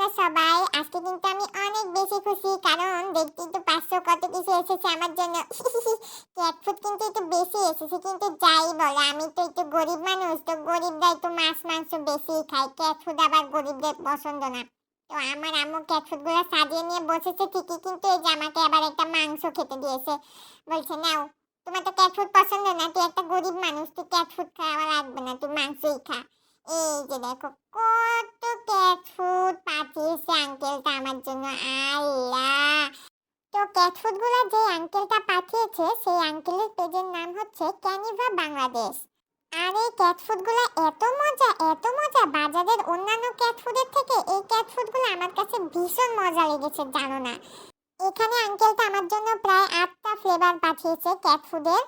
তোমরা সবাই? আজকে কিন্তু আমি অনেক বেশি খুশি, কারণ দেখতেই তো পারছো কত কিছু এসেছে আমার জন্য। ক্যাট ফুড কিন্তু একটু বেশি এসেছে, কিন্তু যাই বলো আমি তো একটু গরিব মানুষ, তো গরিবরাই তো মাছ মাংস বেশি খায়, ক্যাট ফুড আবার গরিবদের পছন্দ না। তো আমার আম্মু ক্যাট ফুড গুলো সাজিয়ে নিয়ে বসেছে ঠিকই, কিন্তু এই যে আমাকে আবার একটা মাংস খেতে দিয়েছে। বলছে নাও, তোমার তো ক্যাট ফুড পছন্দ না, তুই একটা গরিব মানুষ, তুই ক্যাট ফুড খাওয়া লাগবে না, তুই মাংসই খা। এই যে দেখো কত ক্যাট ফুড পাঠিয়েছে আঙ্কেলটা আমার জন্য। আল্লাহ! তো ক্যাট ফুড গুলো যে আঙ্কেলটা পাঠিয়েছে সেই আঙ্কেলের পেজের নাম হচ্ছে ক্যানিভা বাংলাদেশ। আর এই ক্যাট ফুড গুলো এত মজা, এত মজা, বাজারের অন্যান্য ক্যাট ফুডের থেকে এই ক্যাট ফুড গুলো আমার কাছে ভীষণ মজা লেগেছে, জানো না? এখানে আঙ্কেলটা আমার জন্য প্রায় 8টা ফ্লেভার পাঠিয়েছে ক্যাট ফুডের।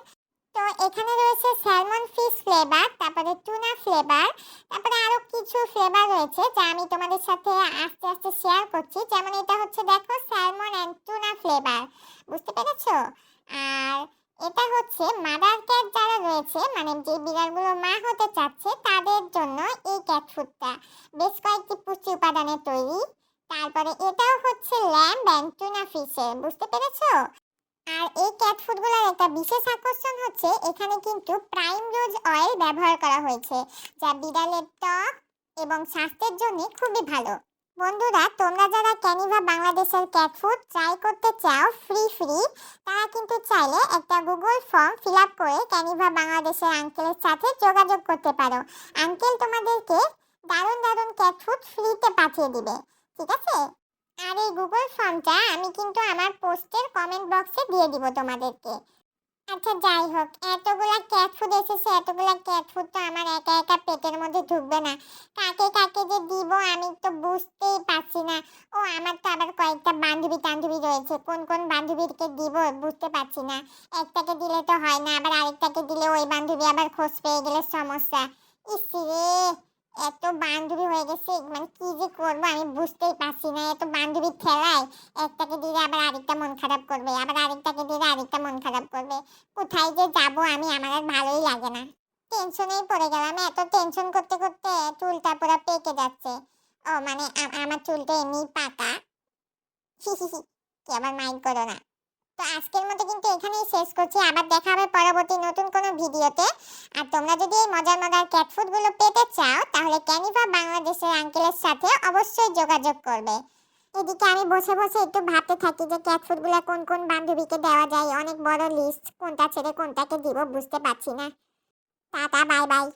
তো এখানে রয়েছে স্যালমন ফিশ ফ্লেভার, তারপরে টুনা ফ্লেভার, তারপরে আরো কিছু ফ্লেভার রয়েছে যা আমি তোমাদের সাথে আস্তে আস্তে শেয়ার করছি। যেমন এটা হচ্ছে দেখো স্যালমন এন্ড টুনা ফ্লেভার, বুঝতে পেরেছো? আর এটা হচ্ছে মাদার ক্যাট যারা রয়েছে, মানে যে বিড়ালগুলো মা হতে চাচ্ছে তাদের জন্য এই ক্যাট ফুডটা বেশ কয়েকটি পুষ্টি উপাদানে তৈরি। তারপরে এটাও হচ্ছে ল্যাম্ব এন্ড টুনা ফিশের, বুঝতে পেরেছো? আর এই ক্যাট ফুডগুলোর একটা বিশেষ আকর্ষণ হচ্ছে এখানে কিন্তু প্রাইম রোজ অয়েল ব্যবহার করা হয়েছে, যা বিড়ালের ত্বক এবং স্বাস্থ্যের জন্য খুবই ভালো। বন্ধুরা, তোমরা যারা ক্যানিভা বাংলাদেশের ক্যাট ফুড ট্রাই করতে চাও ফ্রি তারা কিন্তু চাইলে একটা গুগল ফর্ম ফিল আপ করে ক্যানিভা বাংলাদেশের আঙ্কেলের সাথে যোগাযোগ করতে পারো। আঙ্কেল তোমাদেরকে দারুণ দারুণ ক্যাট ফুড ফ্রিতে পাঠিয়ে দিবে, ঠিক আছে? আর এই গুগল ফর্মটা আমি কিন্তু আমার পোস্টের কমেন্ট বক্সে দিয়ে দিব তোমাদেরকে। আচ্ছা যাই হোক, এতগুলা ক্যাট ফুড এসেছে, এতগুলা ক্যাট ফুড তো আমার একা একা পেটের মধ্যে ঢুকবে না। কাকে কাকে যে দিব আমি তো বুঝতেই পারছি না। ও আমার তো আবার কয়েকটা বান্ধবী টান্ধবী রয়েছে, কোন কোন বান্ধবীকে দিব বুঝতে পারছি না। একটাকে দিলে তো হয় না, আবার আরেকটাকে দিলে ওই বান্ধবী আবার খোঁজ পেয়ে গেলে সমস্যা। ইস রে, এত বান্ধবী হয়ে গেছে, মানে কি যে করবো আমি বুঝতেই পারছি না। এত বান্ধবীর ঠেলায় একটাকে দিলে আবার আরেকটা মন খারাপ করবে, আবার আরেকটাকে দিলে আরেকটা মন খারাপ করবে। কোথায় যে যাব আমি, আমার আর ভালোই লাগে না। টেনশনেই পড়ে গেলাম, এত টেনশন করতে করতে চুলটা পুরো পেকে যাচ্ছে। ও মানে আমার চুলটা এমনি পাকা। কি আবার মাইন্ড করো না। তো আজকের মতো কিন্তু এখানেই শেষ করছি, আবার দেখা হবে পরবর্তী নতুন কোনো ভিডিওতে। আর তোমরা যদি এই মজার মজার ক্যাট ফুডগুলো পেতে চাও তাহলে ক্যানিভা বাংলাদেশের আঙ্কেলের সাথে অবশ্যই যোগাযোগ করবে। এদিকে আমি বসে বসে একটু ভাবতে থাকি যে ক্যাট ফুডগুলো কোন কোন বান্ধবীকে দেওয়া যায়, অনেক বড় লিস্ট, কোনটা ছেড়ে কোনটাকে দিব বুঝতে পারছি না। Tata, bye bye.